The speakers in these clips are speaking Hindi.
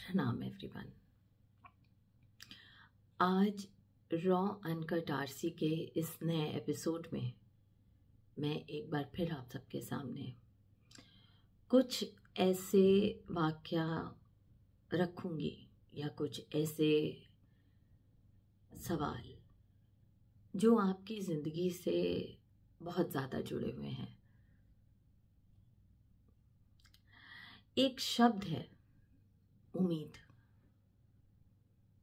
प्रणाम एवरीवन। आज रॉ अनकट आरसी के इस नए एपिसोड में मैं एक बार फिर आप सबके सामने कुछ ऐसे वाक्या रखूंगी या कुछ ऐसे सवाल जो आपकी ज़िंदगी से बहुत ज़्यादा जुड़े हुए हैं। एक शब्द है उम्मीद,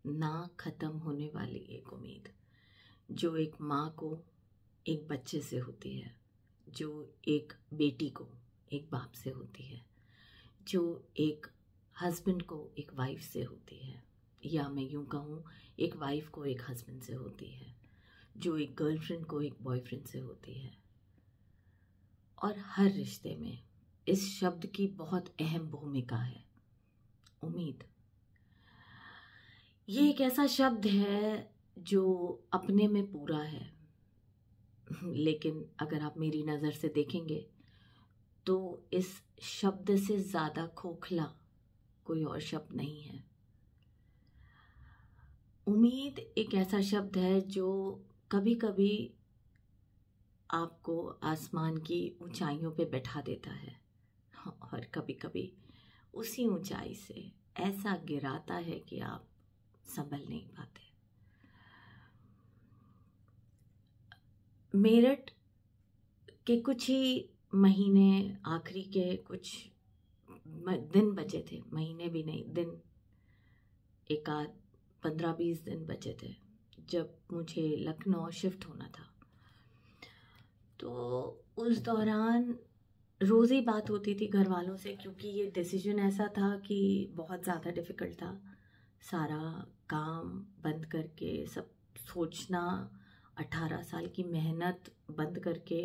ना खत्म होने वाली एक उम्मीद, जो एक माँ को एक बच्चे से होती है, जो एक बेटी को एक बाप से होती है, जो एक हस्बैंड को एक वाइफ से होती है, या मैं यूँ कहूँ एक वाइफ को एक हस्बैंड से होती है, जो एक गर्लफ्रेंड को एक बॉयफ्रेंड से होती है। और हर रिश्ते में इस शब्द की बहुत अहम भूमिका है, उम्मीद। ये एक ऐसा शब्द है जो अपने में पूरा है, लेकिन अगर आप मेरी नज़र से देखेंगे तो इस शब्द से ज़्यादा खोखला कोई और शब्द नहीं है। उम्मीद एक ऐसा शब्द है जो कभी कभी आपको आसमान की ऊंचाइयों पे बैठा देता है और कभी कभी उसी ऊंचाई से ऐसा गिराता है कि आप संभल नहीं पाते। मेरठ के कुछ ही महीने, आखिरी के कुछ दिन बचे थे, महीने भी नहीं, दिन, एक आध 15-20 दिन बचे थे जब मुझे लखनऊ शिफ्ट होना था। तो उस दौरान रोज़ ही बात होती थी घर वालों से, क्योंकि ये डिसीजन ऐसा था कि बहुत ज़्यादा डिफ़िकल्ट था। सारा काम बंद करके, सब सोचना, 18 साल की मेहनत बंद करके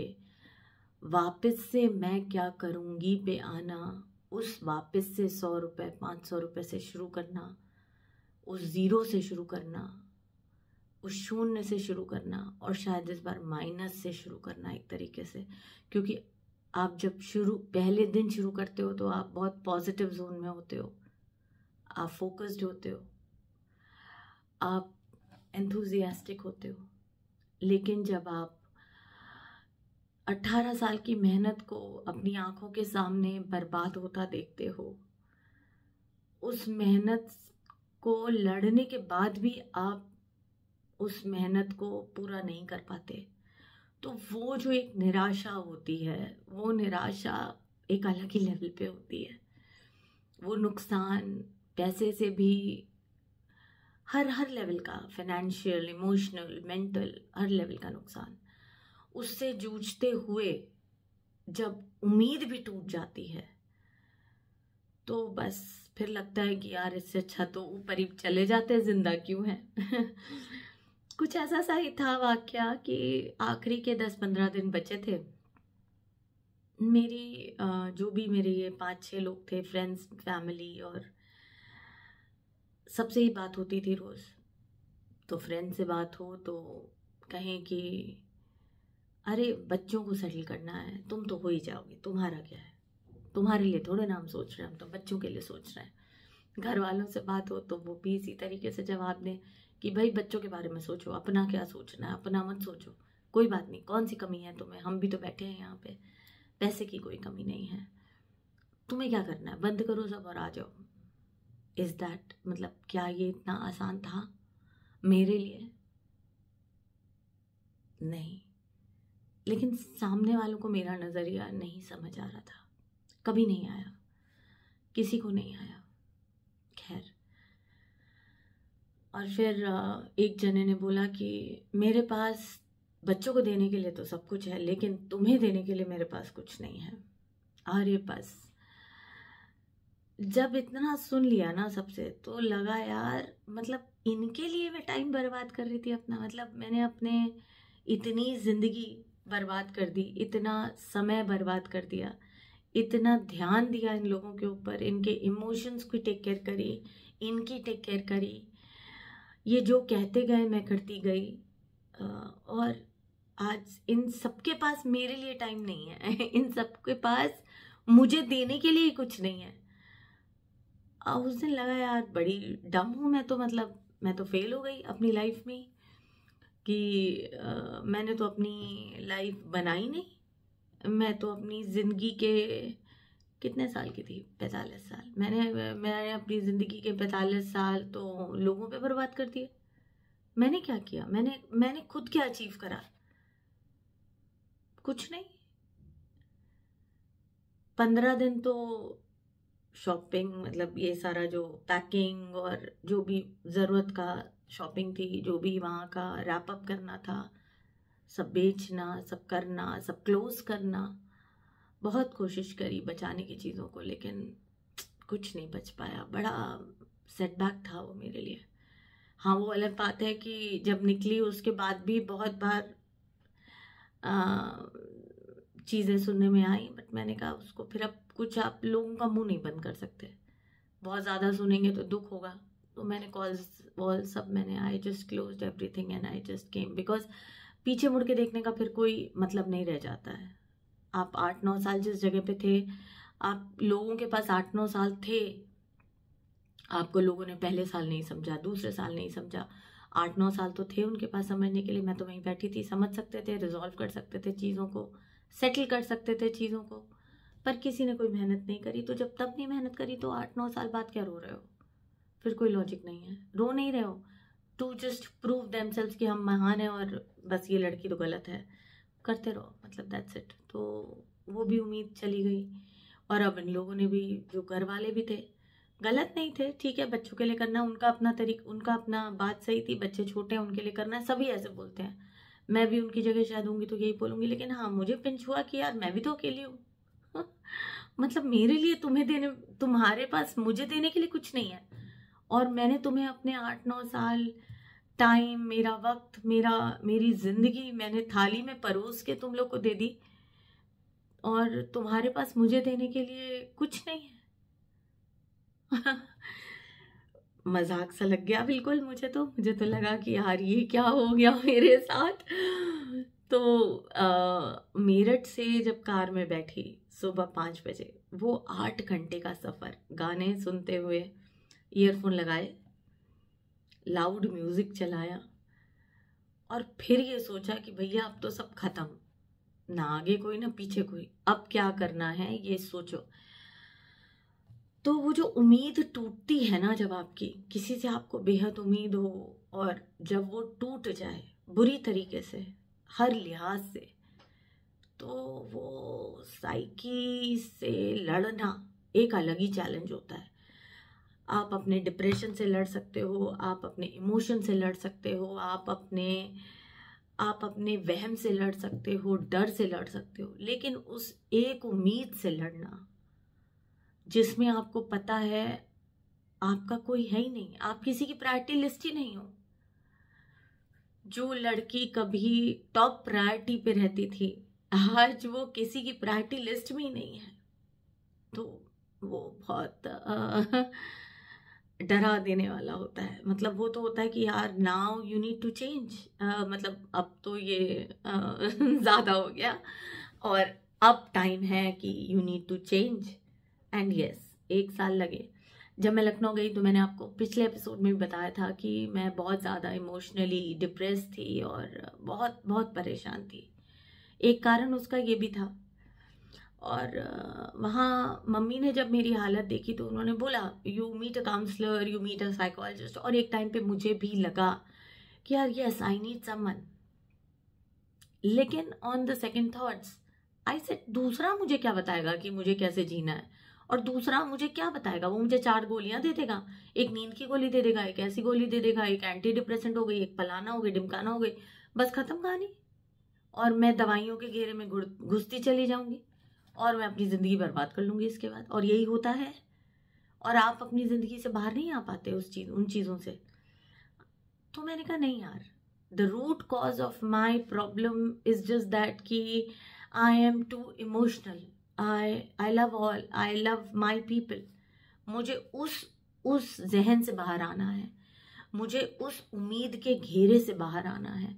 वापस से मैं क्या करूँगी पे आना, उस वापस से 100 रुपये 500 रुपये से शुरू करना, उस ज़ीरो से शुरू करना, उस शून्य से शुरू करना, और शायद इस बार माइनस से शुरू करना एक तरीके से। क्योंकि आप जब पहले दिन शुरू करते हो तो आप बहुत पॉजिटिव जोन में होते हो, आप फोकस्ड होते हो, आप एंथुजियास्टिक होते हो। लेकिन जब आप 18 साल की मेहनत को अपनी आंखों के सामने बर्बाद होता देखते हो, उस मेहनत को लड़ने के बाद भी आप उस मेहनत को पूरा नहीं कर पाते, तो वो जो एक निराशा होती है, वो निराशा एक अलग ही लेवल पे होती है। वो नुकसान पैसे से भी, हर लेवल का, फाइनेंशियल, इमोशनल, मेंटल, हर लेवल का नुकसान, उससे जूझते हुए जब उम्मीद भी टूट जाती है तो बस फिर लगता है कि यार इससे अच्छा तो ऊपर ही चले जाते, जिंदा क्यों है। कुछ ऐसा सा ही था वाकया कि आखिरी के 10-15 दिन बचे थे। मेरी जो भी मेरे ये 5-6 लोग थे, फ्रेंड्स, फैमिली, और सबसे ही बात होती थी रोज़। तो फ्रेंड से बात हो तो कहें कि अरे बच्चों को सेटल करना है, तुम तो हो ही जाओगी, तुम्हारा क्या है, तुम्हारे लिए थोड़े ना हम सोच रहे हैं, हम तो बच्चों के लिए सोच रहे हैं। घर वालों से बात हो तो वो भी इसी तरीके से जवाब दें कि भाई बच्चों के बारे में सोचो, अपना क्या सोचना है, अपना मत सोचो, कोई बात नहीं, कौन सी कमी है तुम्हें, हम भी तो बैठे हैं यहाँ पे, पैसे की कोई कमी नहीं है, तुम्हें क्या करना है, बंद करो सब और आ जाओ। इज दैट, मतलब क्या ये इतना आसान था मेरे लिए? नहीं। लेकिन सामने वालों को मेरा नज़रिया नहीं समझ आ रहा था, कभी नहीं आया, किसी को नहीं आया। खैर, और फिर एक जने ने बोला कि मेरे पास बच्चों को देने के लिए तो सब कुछ है, लेकिन तुम्हें देने के लिए मेरे पास कुछ नहीं है। अरे बस, जब इतना सुन लिया ना सबसे, तो लगा यार, मतलब इनके लिए मैं टाइम बर्बाद कर रही थी अपना, मतलब मैंने अपने इतनी ज़िंदगी बर्बाद कर दी, इतना समय बर्बाद कर दिया, इतना ध्यान दिया इन लोगों के ऊपर, इनके इमोशंस की टेक केयर करी, इनकी टेक केयर करी, ये जो कहते गए मैं करती गई, और आज इन सबके पास मेरे लिए टाइम नहीं है। इन सबके पास मुझे देने के लिए कुछ नहीं है। उस दिन लगा यार बड़ी डम हूँ मैं तो, मतलब मैं तो फेल हो गई अपनी लाइफ में कि मैंने तो अपनी लाइफ बनाई नहीं। मैं तो अपनी ज़िंदगी के कितने साल की थी, 45 साल, मैंने अपनी ज़िंदगी के 45 साल तो लोगों पे बर्बाद कर दिए। मैंने क्या किया, मैंने खुद क्या अचीव करा? कुछ नहीं। 15 दिन तो शॉपिंग, मतलब ये सारा जो पैकिंग और जो भी ज़रूरत का शॉपिंग थी, जो भी वहाँ का रैप अप करना था, सब बेचना, सब करना, सब क्लोज करना। बहुत कोशिश करी बचाने की चीज़ों को, लेकिन कुछ नहीं बच पाया। बड़ा सेटबैक था वो मेरे लिए। हाँ, वो अलग बात है कि जब निकली उसके बाद भी बहुत बार चीज़ें सुनने में आई, बट मैंने कहा उसको फिर अब कुछ आप लोगों का मुंह नहीं बंद कर सकते, बहुत ज़्यादा सुनेंगे तो दुख होगा। तो मैंने कॉल्स वॉल सब मैंने, I just closed everything and I just came, because पीछे मुड़ के देखने का फिर कोई मतलब नहीं रह जाता है। आप 8-9 साल जिस जगह पे थे, आप लोगों के पास 8-9 साल थे, आपको लोगों ने पहले साल नहीं समझा, दूसरे साल नहीं समझा, 8-9 साल तो थे उनके पास समझने के लिए। मैं तो वहीं बैठी थी, समझ सकते थे, रिजॉल्व कर सकते थे चीज़ों को, सेटल कर सकते थे चीज़ों को, पर किसी ने कोई मेहनत नहीं करी। तो जब तब नहीं मेहनत करी तो 8-9 साल बाद क्या रो रहे हो? फिर कोई लॉजिक नहीं है, रो नहीं रहे हो, टू जस्ट प्रूव देमसेल्व्स कि हम महान हैं और बस ये लड़की तो गलत है, करते रहो, मतलब दैट्स इट। तो वो भी उम्मीद चली गई। और अब इन लोगों ने भी, जो घर वाले भी थे, गलत नहीं थे, ठीक है, बच्चों के लिए करना उनका अपना तरीका, उनका अपना बात सही थी, बच्चे छोटे हैं उनके लिए करना है, सभी ऐसे बोलते हैं, मैं भी उनकी जगह शायद होंगी तो यही बोलूंगी। लेकिन हाँ, मुझे पिंच हुआ कि यार मैं भी तो अकेली हूँ मतलब मेरे लिए तुम्हारे पास मुझे देने के लिए कुछ नहीं है, और मैंने तुम्हें अपने 8-9 साल टाइम, मेरा वक्त, मेरी जिंदगी मैंने थाली में परोस के तुम लोग को दे दी, और तुम्हारे पास मुझे देने के लिए कुछ नहीं है मजाक सा लग गया बिल्कुल। मुझे तो लगा कि यार ये क्या हो गया मेरे साथ। तो मेरठ से जब कार में बैठी सुबह 5 बजे, वो 8 घंटे का सफर, गाने सुनते हुए, ईयरफोन लगाए, लाउड म्यूजिक चलाया, और फिर ये सोचा कि भैया अब तो सब खत्म, ना आगे कोई ना पीछे कोई, अब क्या करना है ये सोचो। तो वो जो उम्मीद टूटती है ना, जब आपकी किसी से आपको बेहद उम्मीद हो, और जब वो टूट जाए बुरी तरीके से, हर लिहाज से, तो वो साइकी से लड़ना एक अलग ही चैलेंज होता है। आप अपने डिप्रेशन से लड़ सकते हो, आप अपने इमोशन से लड़ सकते हो, आप अपने वहम से लड़ सकते हो, डर से लड़ सकते हो, लेकिन उस एक उम्मीद से लड़ना जिसमें आपको पता है आपका कोई है ही नहीं, आप किसी की प्रायोरिटी लिस्ट ही नहीं हो। जो लड़की कभी टॉप प्रायोरिटी पे रहती थी, आज वो किसी की प्रायोरिटी लिस्ट में ही नहीं है। तो वो बहुत डरा देने वाला होता है। मतलब वो तो होता है कि यार now you need to change, मतलब अब तो ये ज़्यादा हो गया, और अब टाइम है कि you need to change. And yes, 1 साल लगे। जब मैं लखनऊ गई तो मैंने आपको पिछले एपिसोड में भी बताया था कि मैं बहुत ज़्यादा इमोशनली डिप्रेस थी और बहुत बहुत परेशान थी। एक कारण उसका ये भी था। और वहाँ मम्मी ने जब मेरी हालत देखी तो उन्होंने बोला you meet a counsellor, you meet a psychologist. और एक टाइम पे मुझे भी लगा कि यार यस आई नीड समवन, लेकिन on the second thoughts I said दूसरा मुझे क्या बताएगा कि मुझे कैसे जीना है, और दूसरा मुझे क्या बताएगा? वो मुझे 4 गोलियां दे देगा, एक नींद की गोली दे देगा, एक ऐसी गोली दे देगा, एक एंटी डिप्रेसेंट हो गई, एक फलाना हो गई, ढिमकाना हो गई, बस खत्म कहानी। और मैं दवाइयों के घेरे में घुसती चली जाऊंगी और मैं अपनी ज़िंदगी बर्बाद कर लूंगी इसके बाद। और यही होता है, और आप अपनी ज़िंदगी से बाहर नहीं आ पाते उन चीज़ों से। तो मैंने कहा नहीं यार, the root cause of my problem is just that कि I am too emotional, I love my people. मुझे उस जहन से बाहर आना है, मुझे उस उम्मीद के घेरे से बाहर आना है,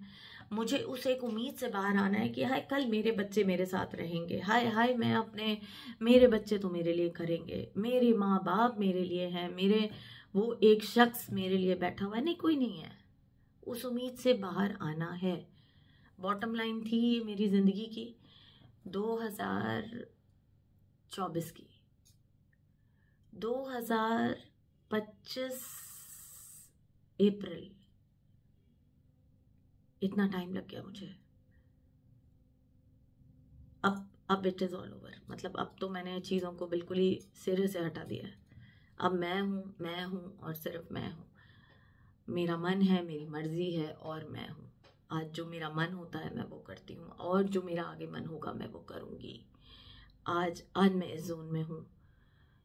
मुझे उस एक उम्मीद से बाहर आना है कि हाय कल मेरे बच्चे मेरे साथ रहेंगे, हाय हाय मैं अपने, मेरे बच्चे तो मेरे लिए करेंगे, मेरे माँ बाप मेरे लिए हैं, मेरे वो एक शख्स मेरे लिए बैठा हुआ है। नहीं, कोई नहीं है। उस उम्मीद से बाहर आना है। बॉटम लाइन थी ये मेरी ज़िंदगी की 2024 की। 2025 अप्रैल, इतना टाइम लग गया मुझे। अब इट इज़ ऑल ओवर। मतलब अब तो मैंने चीज़ों को बिल्कुल ही सिरे से हटा दिया है। अब मैं हूँ और सिर्फ मैं हूँ। मेरा मन है, मेरी मर्जी है और मैं हूँ। आज जो मेरा मन होता है मैं वो करती हूँ और जो मेरा आगे मन होगा मैं वो करूँगी। आज मैं इस जोन में हूँ।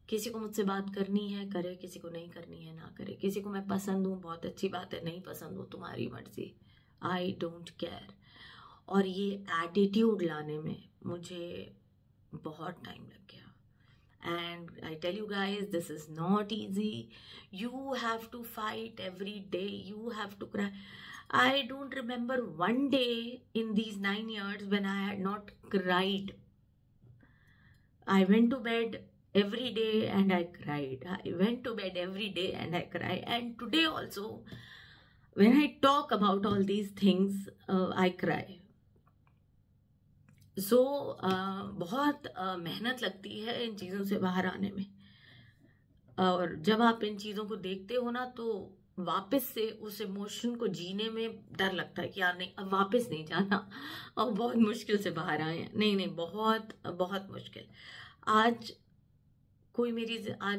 किसी को मुझसे बात करनी है करे, किसी को नहीं करनी है ना करे। किसी को मैं पसंद हूँ, बहुत अच्छी बात है, नहीं पसंद हूँ तुम्हारी मर्जी, आई डोंट केयर। और ये एटीट्यूड लाने में मुझे बहुत टाइम लग गया। And I tell you guys, this is not easy. You have to fight every day. You have to cry. I don't remember one day in these 9 years when I had not cried. I went to bed every day and I cried. I went to bed every day and I cry. And today also, when I talk about all these things, I cry. बहुत मेहनत लगती है इन चीज़ों से बाहर आने में। और जब आप इन चीज़ों को देखते हो ना तो वापस से उस इमोशन को जीने में डर लगता है कि यार नहीं, अब वापस नहीं जाना। और बहुत मुश्किल से बाहर आए हैं। नहीं, बहुत बहुत मुश्किल। आज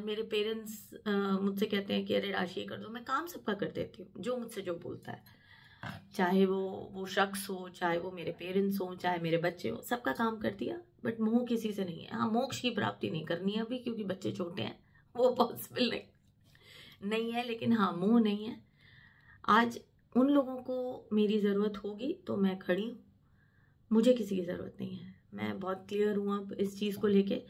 मेरे पेरेंट्स मुझसे कहते हैं कि अरे राशि ये कर दो। मैं काम सबका कर देती हूँ, जो मुझसे जो बोलता है, चाहे वो शख्स हो, चाहे वो मेरे पेरेंट्स हो, चाहे मेरे बच्चे हो, सबका काम कर दिया। बट मोह किसी से नहीं है। हाँ, मोक्ष की प्राप्ति नहीं करनी है अभी क्योंकि बच्चे छोटे हैं, वो पॉसिबल नहीं है। लेकिन हाँ, मोह नहीं है। आज उन लोगों को मेरी ज़रूरत होगी तो मैं खड़ी हूँ, मुझे किसी की ज़रूरत नहीं है। मैं बहुत क्लियर हूँ अब इस चीज़ को लेके,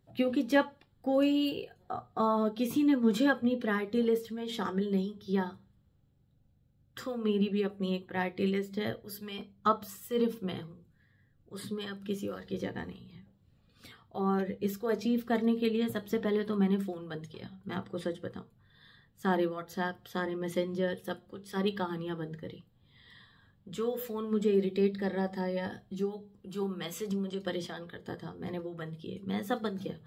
क्योंकि जब कोई किसी ने मुझे अपनी प्रायोरिटी लिस्ट में शामिल नहीं किया तो मेरी भी अपनी एक प्रायोरिटी लिस्ट है, उसमें अब सिर्फ मैं हूँ, उसमें अब किसी और की जगह नहीं है। और इसको अचीव करने के लिए सबसे पहले तो मैंने फ़ोन बंद किया। मैं आपको सच बताऊँ, सारे व्हाट्सएप, सारे मैसेंजर, सब कुछ, सारी कहानियाँ बंद करी। जो फ़ोन मुझे इरिटेट कर रहा था या जो मैसेज मुझे परेशान करता था, मैंने वो बंद किए। मैं सब बंद किया,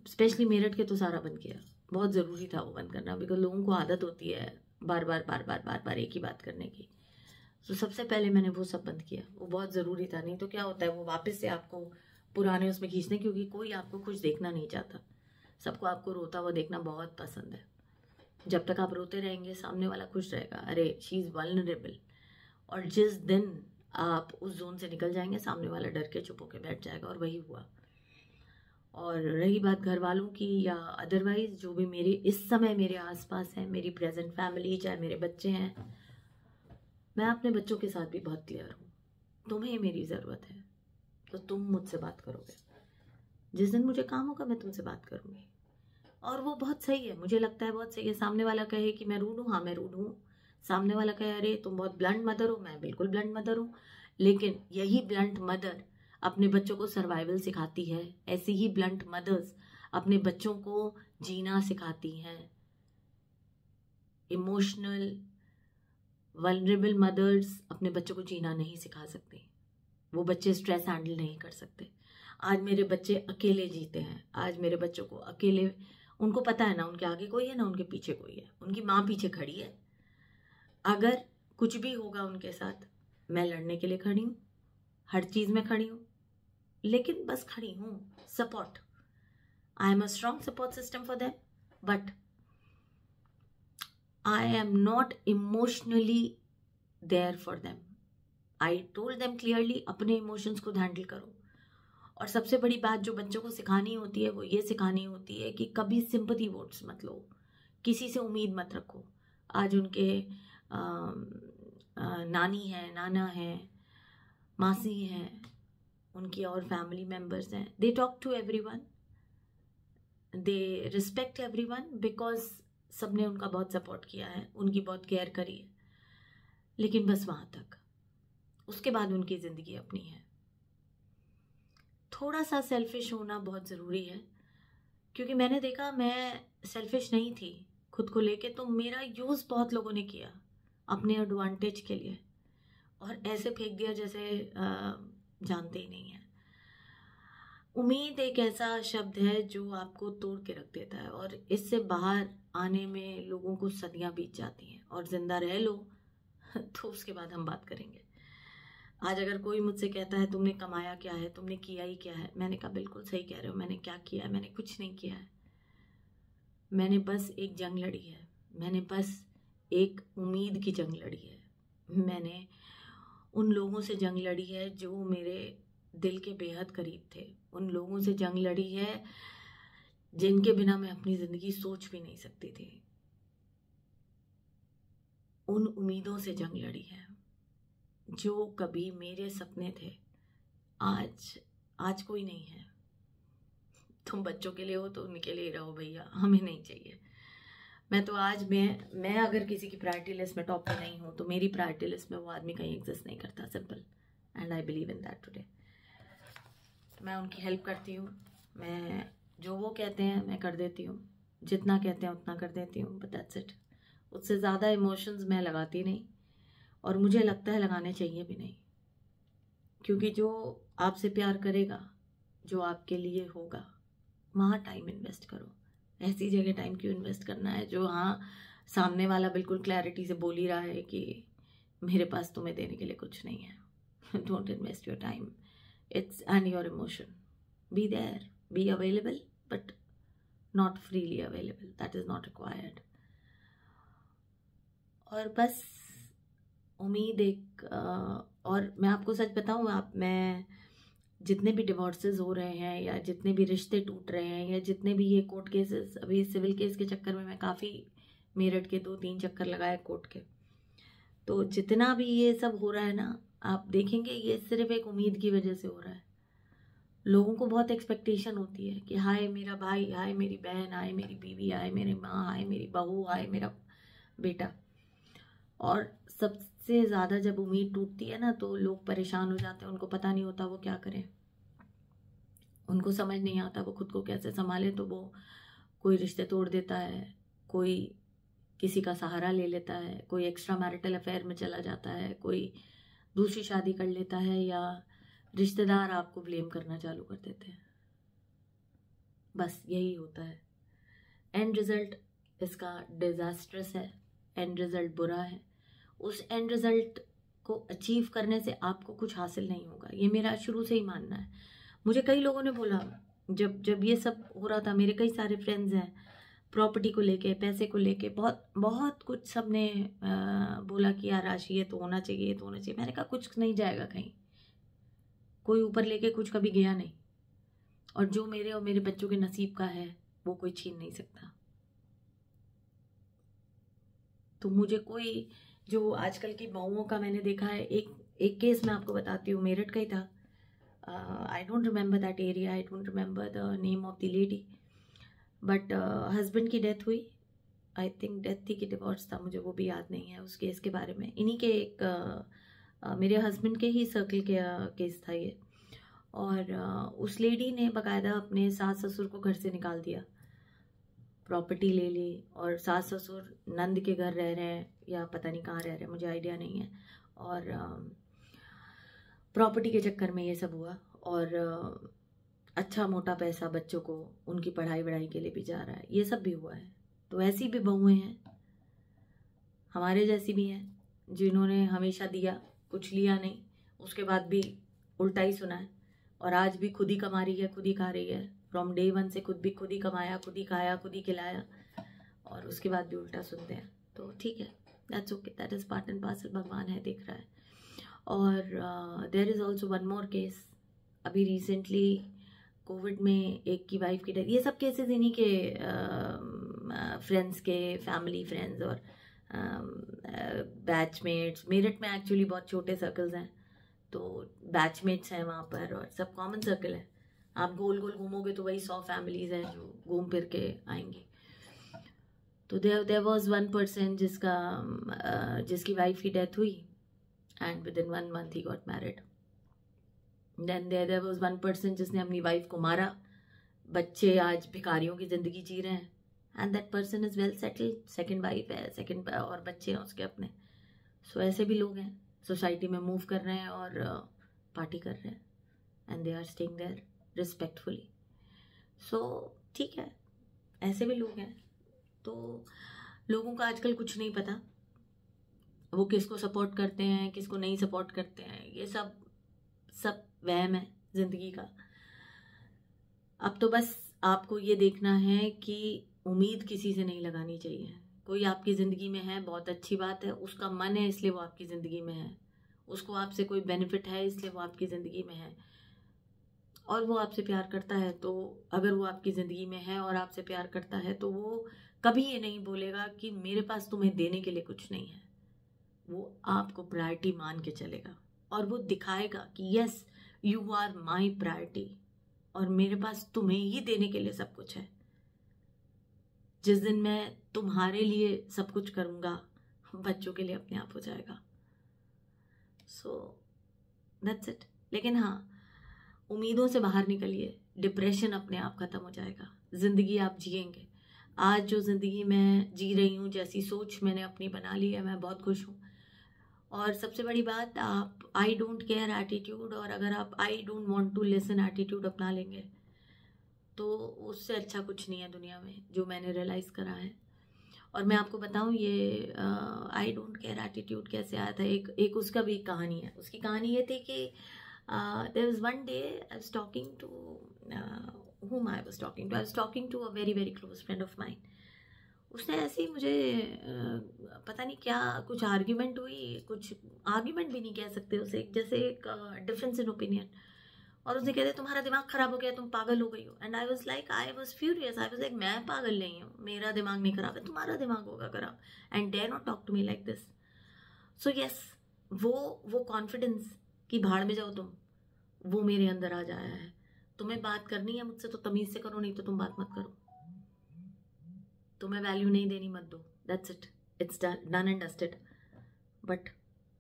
स्पेशली मेरठ के तो सारा बंद किया। बहुत ज़रूरी था वो बंद करना, बिकॉज लोगों को आदत होती है बार बार एक ही बात करने की। तो सबसे पहले मैंने वो सब बंद किया। वो बहुत ज़रूरी था। नहीं तो क्या होता है, वो वापस से आपको पुराने उसमें खींचने, क्योंकि कोई आपको खुश देखना नहीं चाहता। सबको आपको रोता हुआ देखना बहुत पसंद है। जब तक आप रोते रहेंगे सामने वाला खुश रहेगा, अरे शी इज़ वल्नरेबल। और जिस दिन आप उस जोन से निकल जाएंगे, सामने वाला डर के चुप होके बैठ जाएगा। और वही हुआ। और रही बात घर वालों की या अदरवाइज जो भी मेरे इस समय मेरे आसपास है, मेरी प्रेजेंट फैमिली, चाहे मेरे बच्चे हैं, मैं अपने बच्चों के साथ भी बहुत क्लियर हूँ। तुम्हें मेरी ज़रूरत है तो तुम मुझसे बात करोगे। जिस दिन मुझे काम होगा मैं तुमसे बात करूँगी। और वो बहुत सही है, मुझे लगता है बहुत सही है। सामने वाला कहे कि मैं रूड हूँ, हाँ मैं रूड हूँ। सामने वाला कहे अरे तुम बहुत ब्लंट मदर हो, मैं बिल्कुल ब्लंट मदर हूँ। लेकिन यही ब्लंट मदर अपने बच्चों को सर्वाइवल सिखाती है। ऐसी ही ब्लंट मदर्स अपने बच्चों को जीना सिखाती हैं। इमोशनल वल्नरेबल मदर्स अपने बच्चों को जीना नहीं सिखा सकती। वो बच्चे स्ट्रेस हैंडल नहीं कर सकते। आज मेरे बच्चे अकेले जीते हैं। आज मेरे बच्चों को अकेले, उनको पता है ना उनके आगे कोई है ना उनके पीछे कोई है। उनकी माँ पीछे खड़ी है। अगर कुछ भी होगा उनके साथ, मैं लड़ने के लिए खड़ी हूँ, हर चीज़ में खड़ी हूँ। लेकिन बस खड़ी हूँ, support. I am a strong support system for them, but I am not emotionally there for them. I told them clearly, अपने इमोशंस को हैंडल करो। और सबसे बड़ी बात जो बच्चों को सिखानी होती है वो ये सिखानी होती है कि कभी सिंपैथी वोट्स मत लो, किसी से उम्मीद मत रखो। आज उनके नानी है, नाना है, मासी हैं, उनकी और फैमिली मेम्बर्स हैं। They talk to everyone, they respect everyone, because सबने उनका बहुत सपोर्ट किया है, उनकी बहुत केयर करी है। लेकिन बस वहाँ तक। उसके बाद उनकी ज़िंदगी अपनी है। थोड़ा सा सेल्फिश होना बहुत ज़रूरी है, क्योंकि मैंने देखा मैं सेल्फिश नहीं थी खुद को लेके, तो मेरा यूज़ बहुत लोगों ने किया अपने एडवांटेज के लिए, और ऐसे फेंक दिया जैसे जानते ही नहीं है। उम्मीद एक ऐसा शब्द है जो आपको तोड़ के रख देता है, और इससे बाहर आने में लोगों को सदियां बीत जाती हैं, और जिंदा रह लो तो उसके बाद हम बात करेंगे। आज अगर कोई मुझसे कहता है तुमने कमाया क्या है, तुमने किया ही क्या है, मैंने कहा बिल्कुल सही कह रहे हो, मैंने क्या किया है? मैंने कुछ नहीं किया है। मैंने बस एक जंग लड़ी है, मैंने बस एक उम्मीद की जंग लड़ी है, मैंने उन लोगों से जंग लड़ी है जो मेरे दिल के बेहद करीब थे, उन लोगों से जंग लड़ी है जिनके बिना मैं अपनी ज़िंदगी सोच भी नहीं सकती थी, उन उम्मीदों से जंग लड़ी है जो कभी मेरे सपने थे, आज कोई नहीं है। तुम बच्चों के लिए हो तो उनके लिए रहो भैया, हमें नहीं चाहिए। मैं तो आज मैं अगर किसी की प्रायोरिटी लिस्ट में टॉप पे नहीं हूँ तो मेरी प्रायोरिटी लिस्ट में वो आदमी कहीं एग्जिस्ट नहीं करता, simple. And I believe in that today. मैं उनकी हेल्प करती हूँ, मैं जो वो कहते हैं मैं कर देती हूँ, जितना कहते हैं उतना कर देती हूँ, बट दैट्स इट। उससे ज़्यादा इमोशंस मैं लगाती नहीं, और मुझे लगता है लगाने चाहिए भी नहीं, क्योंकि जो आपसे प्यार करेगा, जो आपके लिए होगा, वहाँ टाइम इन्वेस्ट करो। ऐसी जगह टाइम क्यों इन्वेस्ट करना है जो हाँ सामने वाला बिल्कुल क्लैरिटी से बोल ही रहा है कि मेरे पास तुम्हें देने के लिए कुछ नहीं है। Don't invest your time it's and your emotion. Be there, be available, but not freely available, that is not required. और बस उम्मीद एक और मैं आपको सच बताऊँ, मैं जितने भी डिवोर्सेस हो रहे हैं, या जितने भी रिश्ते टूट रहे हैं, या जितने भी ये कोर्ट केसेस, अभी सिविल केस के चक्कर में मैं काफ़ी मेरठ के 2-3 चक्कर लगाए कोर्ट के, तो जितना भी ये सब हो रहा है ना, आप देखेंगे ये सिर्फ एक उम्मीद की वजह से हो रहा है। लोगों को बहुत एक्सपेक्टेशन होती है कि हाय मेरा भाई, हाय मेरी बहन, हाय मेरी बीवी, हाय मेरी माँ, हाय मेरी बहू, हाय मेरा बेटा। और सबसे ज़्यादा जब उम्मीद टूटती है ना तो लोग परेशान हो जाते हैं, उनको पता नहीं होता वो क्या करें, उनको समझ नहीं आता वो खुद को कैसे संभाले। तो वो कोई रिश्ते तोड़ देता है, कोई किसी का सहारा ले लेता है, कोई एक्स्ट्रा मैरिटल अफेयर में चला जाता है, कोई दूसरी शादी कर लेता है, या रिश्तेदार आपको ब्लेम करना चालू कर देते हैं। बस यही होता है। एंड रिजल्ट इसका डिजास्ट्रस है, एंड रिजल्ट बुरा है। उस एंड रिजल्ट को अचीव करने से आपको कुछ हासिल नहीं होगा, ये मेरा शुरू से ही मानना है। मुझे कई लोगों ने बोला, जब ये सब हो रहा था, मेरे कई सारे फ्रेंड्स हैं प्रॉपर्टी को लेके, पैसे को लेके, बहुत बहुत कुछ सबने बोला कि यार राशि ये तो होना चाहिए, ये तो होना चाहिए। मैंने कहा कुछ नहीं जाएगा कहीं, कोई ऊपर लेके कुछ कभी गया नहीं, और जो मेरे और मेरे बच्चों के नसीब का है वो कोई छीन नहीं सकता। तो मुझे कोई, जो आजकल की बहुओं का मैंने देखा है, एक केस मैं आपको बताती हूँ, मेरठ का ही था। I don't remember that area, I don't remember the name of the lady, but husband की डेथ हुई, आई थिंक डेथ थी कि डिवोर्स था, मुझे वो भी याद नहीं है उस केस के बारे में। इन्हीं के एक मेरे हस्बैंड के ही सर्कल के केस था ये, और उस लेडी ने बाकायदा अपने सास ससुर को घर से निकाल दिया, प्रॉपर्टी ले ली, और सास ससुर नंद के घर रह रहे हैं या पता नहीं कहाँ रह रहे हैं, मुझे आइडिया नहीं है। और प्रॉपर्टी के चक्कर में ये सब हुआ, और अच्छा मोटा पैसा बच्चों को उनकी पढ़ाई वढ़ाई के लिए भी जा रहा है, ये सब भी हुआ है। तो ऐसी भी बहुएं हैं, हमारे जैसी भी हैं, जिन्होंने हमेशा दिया, कुछ लिया नहीं, उसके बाद भी उल्टा ही सुना है, और आज भी खुद ही कमा रही है, खुद ही खा रही है, फ्रॉम डे वन से खुद ही कमाया, खुद ही खाया, खुद ही खिलाया, और उसके बाद भी उल्टा सुनते हैं। तो ठीक है, that's okay, that is part and parcel, भगवान है, देख रहा है। और there is also one more case, अभी रिसेंटली कोविड में एक की वाइफ की डेथ। ये सब केसेस इन्हीं के फ्रेंड्स के, फैमिली फ्रेंड्स और बैचमेट्स। मेरठ में एक्चुअली बहुत छोटे सर्कल्स हैं, तो बैचमेट्स हैं वहाँ पर, और सब कॉमन सर्कल है। आप गोल गोल घूमोगे तो वही 100 फैमिलीज हैं जो घूम फिर के आएंगी। तो देयर वॉज वन पर्सन जिसकी वाइफ की डेथ हुई, and within 1 month he got married. Then there was one person जिसने अपनी वाइफ को मारा, बच्चे आज भिखारियों की ज़िंदगी जी रहे हैं, and that person is well settled, second wife है, second और बच्चे हैं उसके अपने. So ऐसे भी लोग हैं, सोसाइटी में मूव कर रहे हैं और पार्टी कर रहे हैं, and they are staying there respectfully. So ठीक है, ऐसे भी लोग हैं. तो लोगों का आजकल कुछ नहीं पता, वो किसको सपोर्ट करते हैं, किसको नहीं सपोर्ट करते हैं, ये सब वहम है ज़िंदगी का. अब तो बस आपको ये देखना है कि उम्मीद किसी से नहीं लगानी चाहिए. कोई आपकी ज़िंदगी में है, बहुत अच्छी बात है, उसका मन है इसलिए वो आपकी ज़िंदगी में है, उसको आपसे कोई बेनिफिट है इसलिए वो आपकी ज़िंदगी में है, और वो आपसे प्यार करता है. तो अगर वो आपकी ज़िंदगी में है और आपसे प्यार करता है तो वो कभी ये नहीं बोलेगा कि मेरे पास तुम्हें देने के लिए कुछ नहीं है. वो आपको प्रायोरिटी मान के चलेगा और वो दिखाएगा कि yes you are my priority और मेरे पास तुम्हें ही देने के लिए सब कुछ है. जिस दिन मैं तुम्हारे लिए सब कुछ करूँगा, बच्चों के लिए अपने आप हो जाएगा. So that's it. लेकिन हाँ, उम्मीदों से बाहर निकलिए, डिप्रेशन अपने आप ख़त्म हो जाएगा, ज़िंदगी आप जिएंगे. आज जो ज़िंदगी मैं जी रही हूँ, जैसी सोच मैंने अपनी बना ली है, मैं बहुत खुश हूँ. और सबसे बड़ी बात, आप आई डोंट केयर एटीट्यूड, और अगर आप I don't want to listen attitude अपना लेंगे तो उससे अच्छा कुछ नहीं है दुनिया में, जो मैंने रियलाइज़ करा है. और मैं आपको बताऊं, ये आई डोंट केयर एटीट्यूड कैसे आया था. एक उसका भी कहानी है. उसकी कहानी ये थी कि there was one day I was talking to whom I was talking to. I was talking to a very very close friend of mine. उसने ऐसे ही मुझे पता नहीं क्या, कुछ आर्ग्यूमेंट हुई, कुछ आर्ग्यूमेंट भी नहीं कह सकते उसे, जैसे एक डिफरेंस इन ओपिनियन. और उसने कहते तुम्हारा दिमाग खराब हो गया, तुम पागल हो गई हो. And I was like, I was furious. I was like, मैं पागल नहीं हूँ, मेरा दिमाग नहीं खराब है, तुम्हारा दिमाग होगा खराब. And dare not talk to me like this. So yes, वो कॉन्फिडेंस कि भाड़ में जाओ तुम, वो मेरे अंदर आ जाया है. तुम्हें बात करनी है मुझसे तो तमीज से करो, नहीं तो तुम बात मत करो. तुम्हें वैल्यू नहीं देनी मत दो. That's it, it's done and dusted. But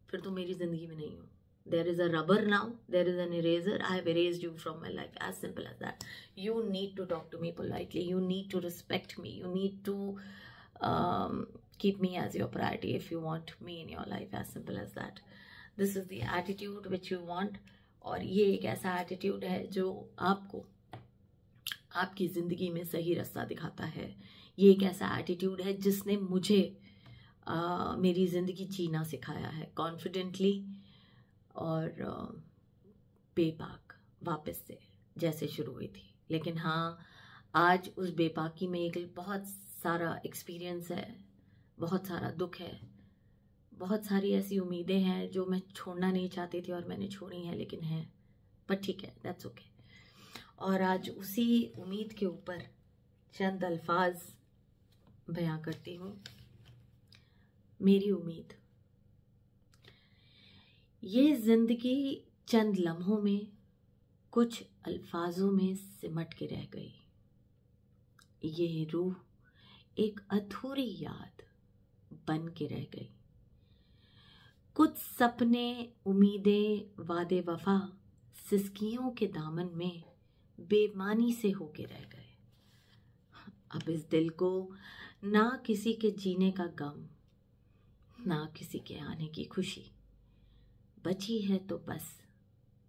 फिर तुम मेरी जिंदगी में नहीं हो. There is a rubber now, there is an eraser. I have erased you from my life. As simple as that. You need to talk to me politely. You need to respect me. You need to keep me as your priority if you want me in your life. As simple as that. This is the attitude which you want. और ये एक ऐसा एटीट्यूड है जो आपको आपकी ज़िंदगी में सही रास्ता दिखाता है. ये एक ऐसा एटीट्यूड है जिसने मुझे मेरी ज़िंदगी जीना सिखाया है, कॉन्फिडेंटली और बेबाक वापस से जैसे शुरू हुई थी. लेकिन हाँ, आज उस बेबाकी में एक बहुत सारा एक्सपीरियंस है, बहुत सारा दुख है, बहुत सारी ऐसी उम्मीदें हैं जो मैं छोड़ना नहीं चाहती थी और मैंने छोड़ी हैं, लेकिन हैं. पर ठीक है, दैट्स ओके. और आज उसी उम्मीद के ऊपर चंद अल्फाज बयां करती हूँ. मेरी उम्मीद. ये जिंदगी चंद लम्हों में, कुछ अल्फाजों में सिमट के रह गई. ये रूह एक अधूरी याद बन के रह गई. कुछ सपने, उम्मीदें, वादे वफा सिसकियों के दामन में बेमानी से होके रह गए. अब इस दिल को ना किसी के जीने का गम, ना किसी के आने की खुशी. बची है तो बस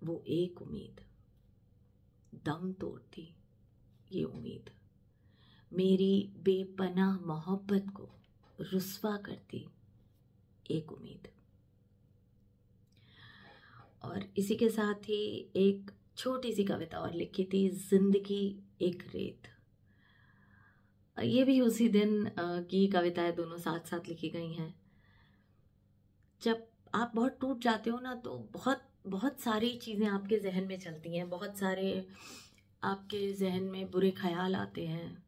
वो एक उम्मीद, दम तोड़ती ये उम्मीद. मेरी बेपनाह मोहब्बत को रुस्वा करती एक उम्मीद. और इसी के साथ ही एक छोटी सी कविता और लिखी थी, जिंदगी एक रेत. ये भी उसी दिन की कविता है, दोनों साथ साथ लिखी गई हैं. जब आप बहुत टूट जाते हो ना, तो बहुत बहुत सारी चीज़ें आपके जहन में चलती हैं, बहुत सारे आपके जहन में बुरे ख्याल आते हैं.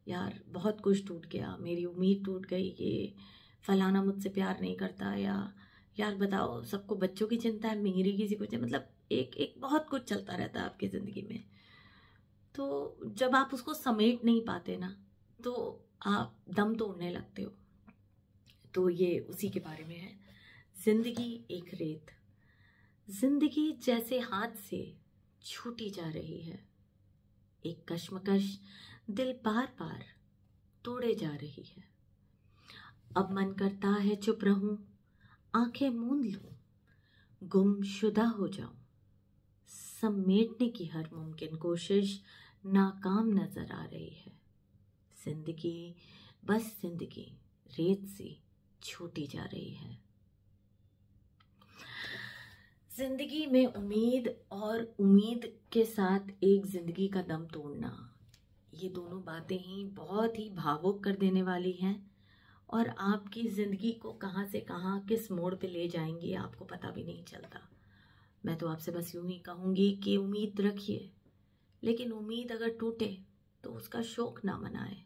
यार बहुत कुछ टूट गया, मेरी उम्मीद टूट गई, ये फलाना मुझसे प्यार नहीं करता, या यार बताओ सबको बच्चों की चिंता है, मेरी किसी को चिंता. मतलब एक बहुत कुछ चलता रहता है आपकी ज़िंदगी में. तो जब आप उसको समेट नहीं पाते ना, तो आप दम तोड़ने लगते हो. तो ये उसी के बारे में है. जिंदगी एक रेत, जिंदगी जैसे हाथ से छूटी जा रही है। एक कश्मकश दिल बार बार तोड़े जा रही है। अब मन करता है चुप रहूं, आंखें मूंद लूं, गुमशुदा हो जाऊं। समेटने की हर मुमकिन कोशिश नाकाम नजर आ रही है। जिंदगी, बस जिंदगी रेत सी छूटी जा रही है। जिंदगी में उम्मीद और उम्मीद के साथ एक जिंदगी का दम तोड़ना, ये दोनों बातें ही बहुत ही भावुक कर देने वाली हैं और आपकी जिंदगी को कहाँ से कहाँ किस मोड़ पे ले जाएंगी आपको पता भी नहीं चलता। मैं तो आपसे बस यूं ही कहूंगी कि उम्मीद रखिए, लेकिन उम्मीद अगर टूटे तो उसका शोक ना मनाए।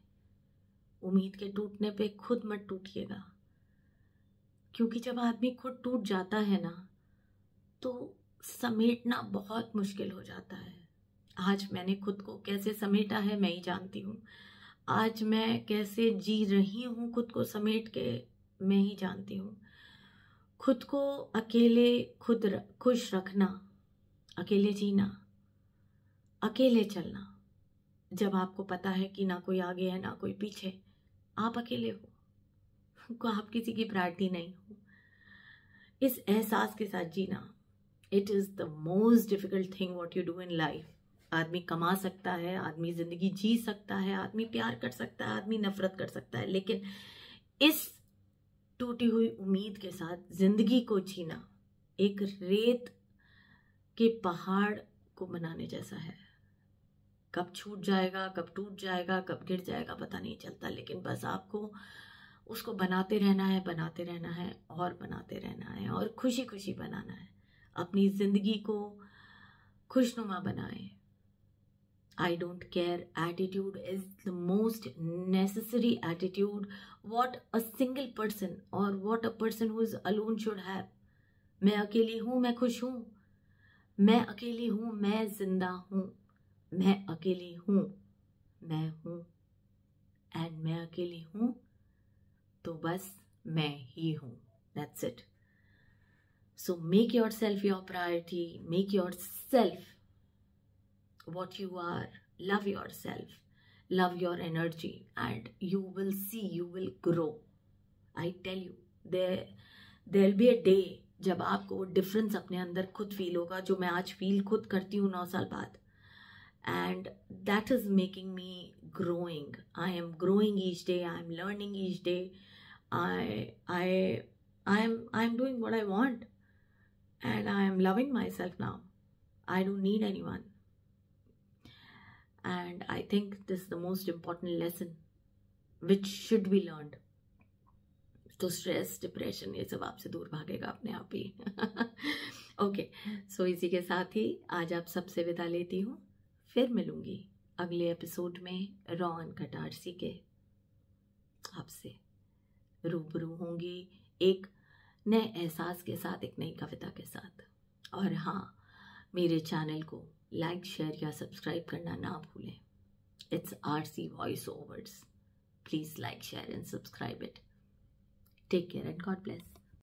उम्मीद के टूटने पे खुद मत टूटिएगा, क्योंकि जब आदमी खुद टूट जाता है ना तो समेटना बहुत मुश्किल हो जाता है। आज मैंने खुद को कैसे समेटा है मैं ही जानती हूँ। आज मैं कैसे जी रही हूँ खुद को समेट के मैं ही जानती हूँ। खुद को अकेले खुश रखना, अकेले जीना, अकेले चलना। जब आपको पता है कि ना कोई आगे है ना कोई पीछे, आप अकेले हो, आप किसी की प्रायोरिटी नहीं हो, इस एहसास के साथ जीना, it is the most difficult thing what you do in life. आदमी कमा सकता है, आदमी जिंदगी जी सकता है, आदमी प्यार कर सकता है, आदमी नफरत कर सकता है, लेकिन इस टूटी हुई उम्मीद के साथ जिंदगी को जीना एक रेत के पहाड़ को बनाने जैसा है। कब छूट जाएगा, कब टूट जाएगा, कब गिर जाएगा पता नहीं चलता, लेकिन बस आपको उसको बनाते रहना है, बनाते रहना है और बनाते रहना है और खुशी खुशी बनाना है। अपनी जिंदगी को खुशनुमा बनाएं। I don't care attitude is the most necessary attitude what a single person or what a person who is alone should have. मैं अकेली हूँ, मैं खुश हूँ, मैं अकेली हूँ, मैं जिंदा हूँ, मैं अकेली हूँ, मैं हूँ, एंड मैं अकेली हूँ तो बस मैं ही हूँ। That's it. So make yourself your priority, make yourself what you are, love yourself, love your energy, and you will see, you will grow. I tell you, there'll be a day जब आपको वो डिफरेंस अपने अंदर खुद फील होगा जो मैं आज फील खुद करती हूँ 9 साल बाद, and that is making me growing. I am growing each day, I am learning each day, I'm doing what I want, and I am loving myself now. I don't need anyone. And I think this is the most important lesson which should be learned. तो स्ट्रेस, डिप्रेशन ये सब आपसे दूर भागेगा अपने आप ही। ओके, सो इसी के साथ ही आज आप सबसे विदा लेती हूँ। फिर मिलूंगी अगले एपिसोड में रॉ अनकट आरसी के। आपसे रूबरू होंगी एक नए एहसास के साथ, एक नई कविता के साथ। और हाँ, मेरे चैनल को लाइक, शेयर या सब्सक्राइब करना ना भूलें। It's RC voice overs. Please like, share and subscribe it. Take care and God bless.